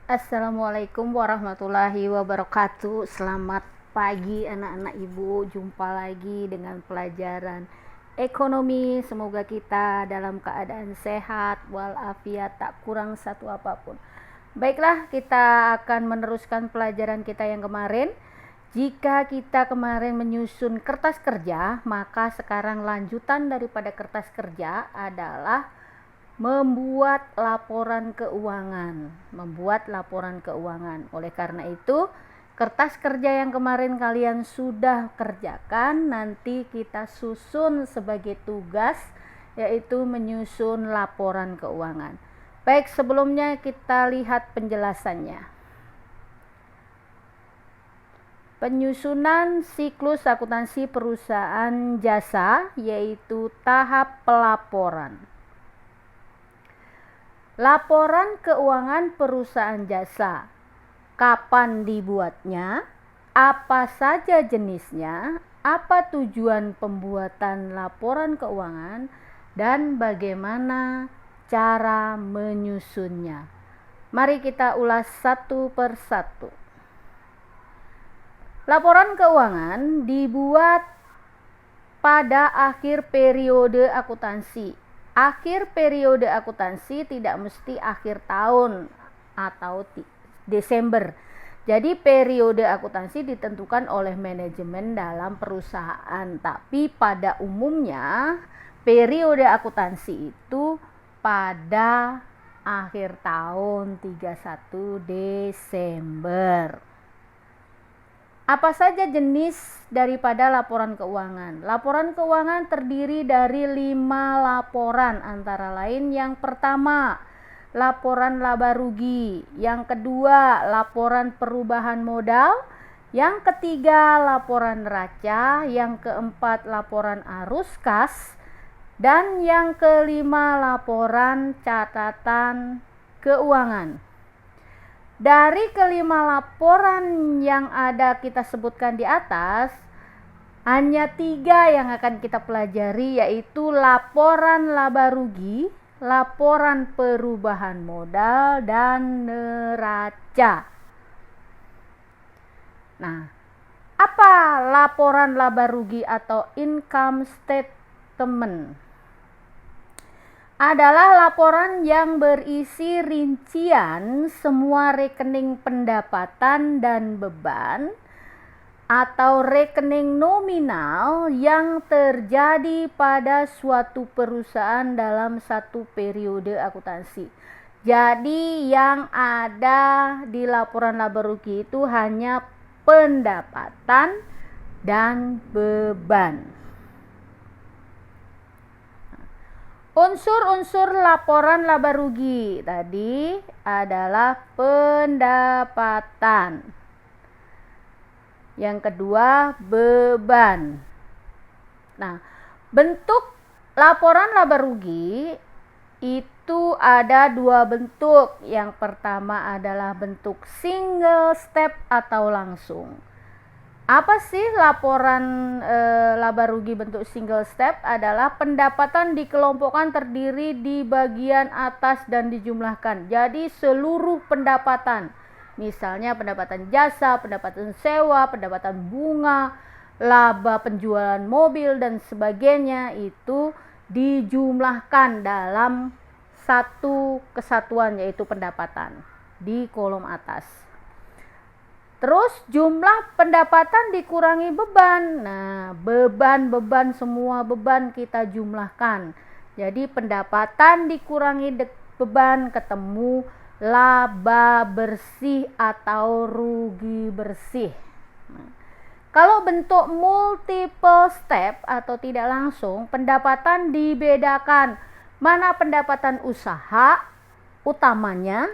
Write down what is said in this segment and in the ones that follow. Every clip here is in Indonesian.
Assalamualaikum warahmatullahi wabarakatuh. Selamat pagi anak-anak ibu. Jumpa lagi dengan pelajaran ekonomi. Semoga kita dalam keadaan sehat walafiat, tak kurang satu apapun. Baiklah, kita akan meneruskan pelajaran kita yang kemarin. Jika kita kemarin menyusun kertas kerja, maka sekarang lanjutan daripada kertas kerja adalah membuat laporan keuangan. Oleh karena itu, kertas kerja yang kemarin kalian sudah kerjakan, nanti kita susun sebagai tugas, yaitu menyusun laporan keuangan. Baik, sebelumnya kita lihat penjelasannya. Penyusunan siklus akuntansi perusahaan jasa, yaitu tahap pelaporan. Laporan keuangan perusahaan jasa. Kapan dibuatnya? Apa saja jenisnya? Apa tujuan pembuatan laporan keuangan? Dan bagaimana cara menyusunnya? Mari kita ulas satu persatu. Laporan keuangan dibuat pada akhir periode akuntansi. Akhir periode akuntansi tidak mesti akhir tahun atau Desember. Jadi periode akuntansi ditentukan oleh manajemen dalam perusahaan, tapi pada umumnya periode akuntansi itu pada akhir tahun 31 Desember. Apa saja jenis daripada laporan keuangan? Laporan keuangan terdiri dari 5 laporan, antara lain yang pertama, laporan laba rugi, yang kedua, laporan perubahan modal, yang ketiga, laporan neraca, yang keempat, laporan arus kas, dan yang kelima, laporan catatan keuangan. Dari kelima laporan yang ada kita sebutkan di atas, hanya 3 yang akan kita pelajari, yaitu laporan laba rugi, laporan perubahan modal, dan neraca. Nah, apa laporan laba rugi atau income statement? Adalah laporan yang berisi rincian semua rekening pendapatan dan beban atau rekening nominal yang terjadi pada suatu perusahaan dalam satu periode akuntansi. Jadi yang ada di laporan laba rugi itu hanya pendapatan dan beban. Unsur-unsur laporan laba rugi tadi adalah pendapatan. Yang kedua, beban. Nah, bentuk laporan laba rugi itu ada 2 bentuk. Yang pertama adalah bentuk single step atau langsung. Apa sih laporan laba rugi bentuk single step? Adalah pendapatan dikelompokkan terdiri di bagian atas dan dijumlahkan. Jadi seluruh pendapatan, misalnya pendapatan jasa, pendapatan sewa, pendapatan bunga, laba penjualan mobil dan sebagainya, itu dijumlahkan dalam satu kesatuan, yaitu pendapatan di kolom atas. Terus jumlah pendapatan dikurangi beban. Nah, beban semua beban kita jumlahkan. Jadi pendapatan dikurangi beban, ketemu laba bersih atau rugi bersih. Nah, kalau bentuk multiple step atau tidak langsung, pendapatan dibedakan mana pendapatan usaha utamanya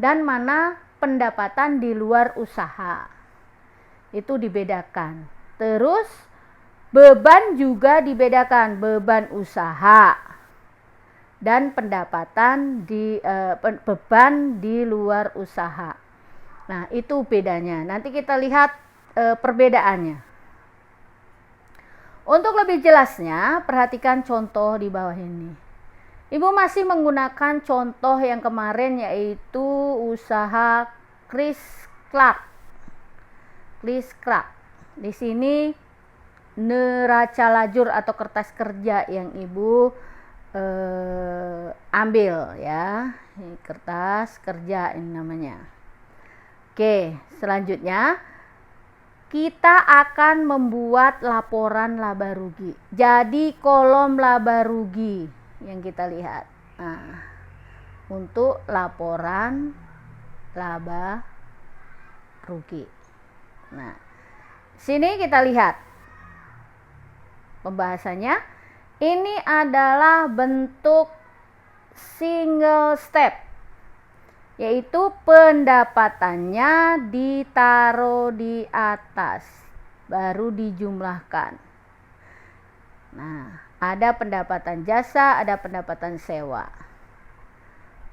dan mana pendapatan di luar usaha. Itu dibedakan. Terus beban juga dibedakan, beban usaha dan pendapatan beban di luar usaha. Nah, itu bedanya. Nanti kita lihat perbedaannya. Untuk lebih jelasnya, perhatikan contoh di bawah ini. Ibu masih menggunakan contoh yang kemarin, yaitu usaha Chris Clark. Di sini neraca lajur atau kertas kerja yang Ibu ambil ya. Ini kertas kerja ini namanya. Oke, selanjutnya kita akan membuat laporan laba rugi. Jadi kolom laba rugi yang kita lihat. Nah, untuk laporan laba rugi. Nah, sini kita lihat pembahasannya. Ini adalah bentuk single step, yaitu pendapatannya ditaruh di atas baru dijumlahkan. Nah, ada pendapatan jasa, ada pendapatan sewa.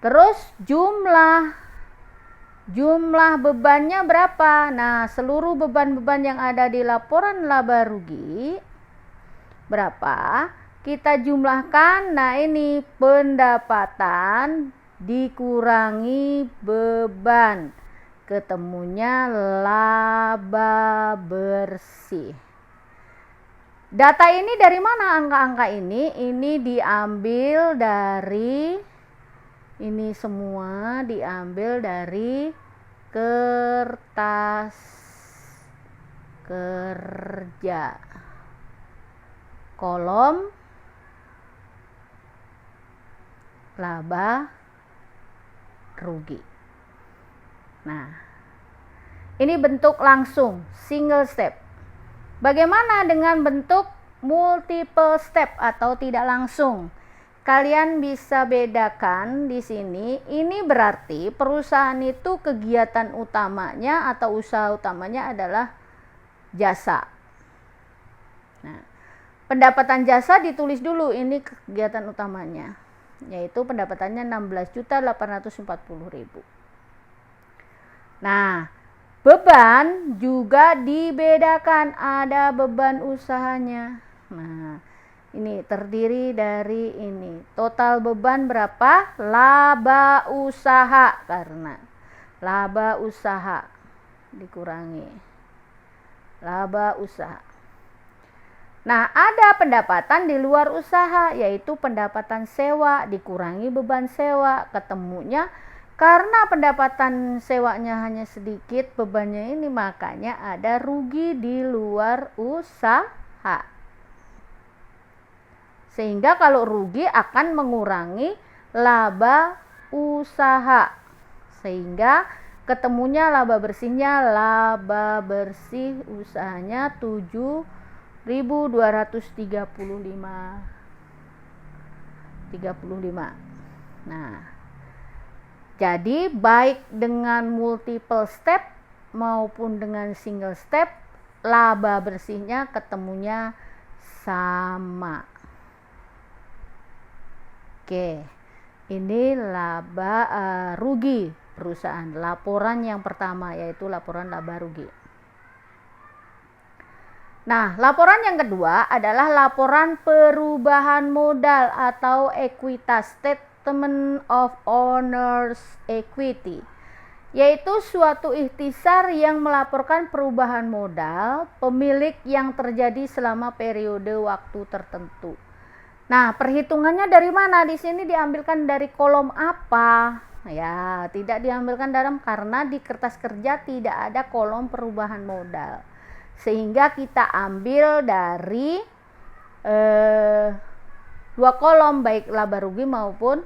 Terus jumlah bebannya berapa? Nah, seluruh beban-beban yang ada di laporan laba rugi berapa? Kita jumlahkan. Nah, ini pendapatan dikurangi beban, ketemunya laba bersih. Data ini dari mana angka-angka ini? Ini diambil dari, ini semua diambil dari kertas kerja, kolom laba rugi. Nah, ini bentuk langsung single step. Bagaimana dengan bentuk multiple step atau tidak langsung? Kalian bisa bedakan di sini. Ini berarti perusahaan itu kegiatan utamanya atau usaha utamanya adalah jasa. Nah, pendapatan jasa ditulis dulu, ini kegiatan utamanya, yaitu pendapatannya 16.840.000. Nah, beban juga dibedakan, ada beban usahanya. Nah, ini terdiri dari ini. Total beban berapa? Laba usaha, karena laba usaha dikurangi laba usaha. Nah, ada pendapatan di luar usaha, yaitu pendapatan sewa dikurangi beban sewa, ketemunya karena pendapatan sewanya hanya sedikit, bebannya ini, makanya ada rugi di luar usaha. Sehingga kalau rugi akan mengurangi laba usaha, sehingga ketemunya laba bersihnya, laba bersih usahanya 7.235. Nah, jadi baik dengan multiple step maupun dengan single step, laba bersihnya ketemunya sama. Oke, ini laba rugi perusahaan. Laporan yang pertama yaitu laporan laba rugi. Nah, laporan yang kedua adalah laporan perubahan modal atau ekuitas, statement of owner's equity, yaitu suatu ikhtisar yang melaporkan perubahan modal pemilik yang terjadi selama periode waktu tertentu. Nah, perhitungannya dari mana? Di sini diambilkan dari kolom apa? Ya, tidak diambilkan karena di kertas kerja tidak ada kolom perubahan modal. Sehingga kita ambil dari dua kolom, baik laba rugi maupun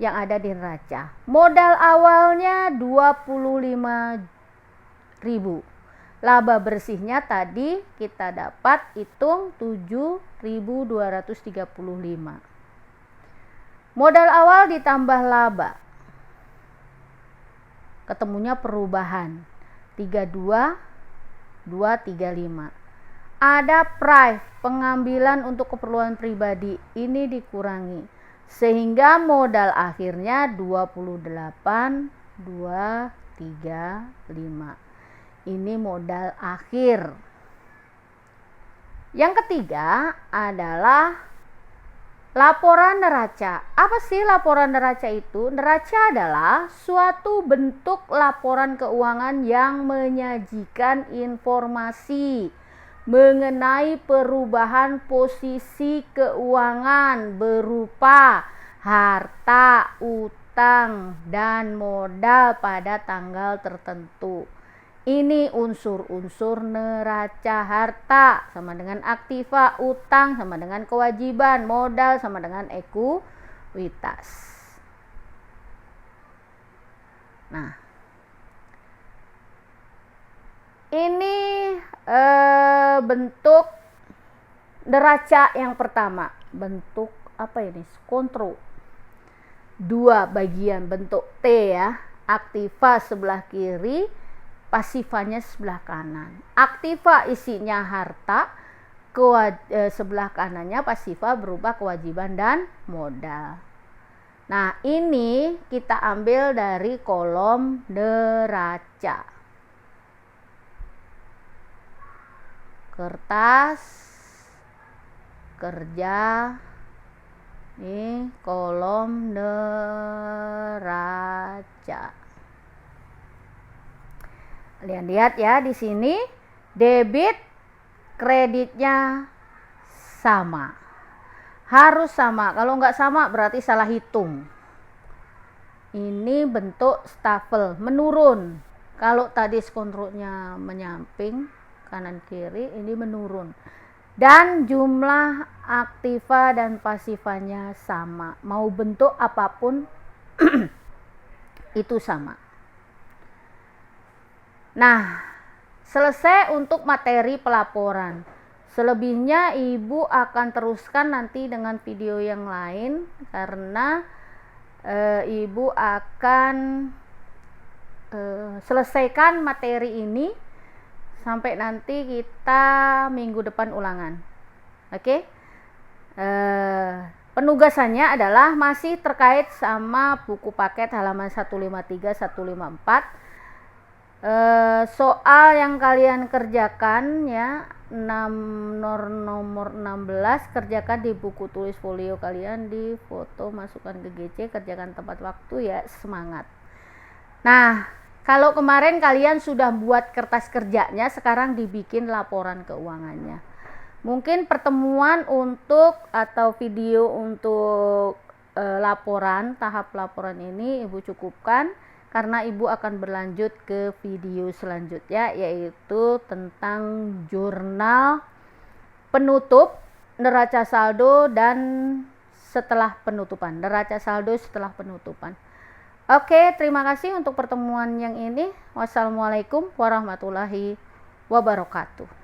yang ada di neraca. Modal awalnya 25.000. Laba bersihnya tadi kita dapat hitung 7.235. Modal awal ditambah laba, ketemunya perubahan 32.235. Ada price, pengambilan untuk keperluan pribadi, ini dikurangi sehingga modal akhirnya 28.235. Ini modal akhir. Yang ketiga adalah Laporan neraca. Apa sih laporan neraca itu? Neraca adalah suatu bentuk laporan keuangan yang menyajikan informasi mengenai perubahan posisi keuangan berupa harta, utang, dan modal pada tanggal tertentu. Ini unsur-unsur neraca. Harta sama dengan aktiva, utang sama dengan kewajiban, modal sama dengan ekuitas. Nah, ini bentuk neraca yang pertama. Bentuk apa ini? Kontrol. 2 bagian, bentuk T ya. Aktiva sebelah kiri, pasifanya sebelah kanan. Aktiva isinya harta, sebelah kanannya pasifa berupa kewajiban dan modal. Nah, ini kita ambil dari kolom neraca. Kertas kerja, ini kolom neraca. Kalian lihat ya di sini, debit kreditnya sama, harus sama. Kalau nggak sama berarti salah hitung. Ini bentuk stafel, menurun. Kalau tadi kontrolnya menyamping kanan kiri, ini menurun. Dan jumlah aktiva dan pasifanya sama, mau bentuk apapun itu sama. Nah, selesai untuk materi pelaporan. Selebihnya ibu akan teruskan nanti dengan video yang lain, karena ibu akan selesaikan materi ini sampai nanti kita minggu depan ulangan. Oke? Penugasannya adalah masih terkait sama buku paket halaman 153 154. Soal yang kalian kerjakan ya, nomor 16, kerjakan di buku tulis folio kalian, di foto masukkan ke GC, kerjakan tepat waktu ya, semangat. Nah, kalau kemarin kalian sudah buat kertas kerjanya, sekarang dibikin laporan keuangannya. Mungkin pertemuan untuk atau video untuk laporan, tahap laporan ini ibu cukupkan, karena ibu akan berlanjut ke video selanjutnya, yaitu tentang jurnal penutup, neraca saldo, dan setelah penutupan, neraca saldo setelah penutupan. Oke, terima kasih untuk pertemuan yang ini. Wassalamualaikum warahmatullahi wabarakatuh.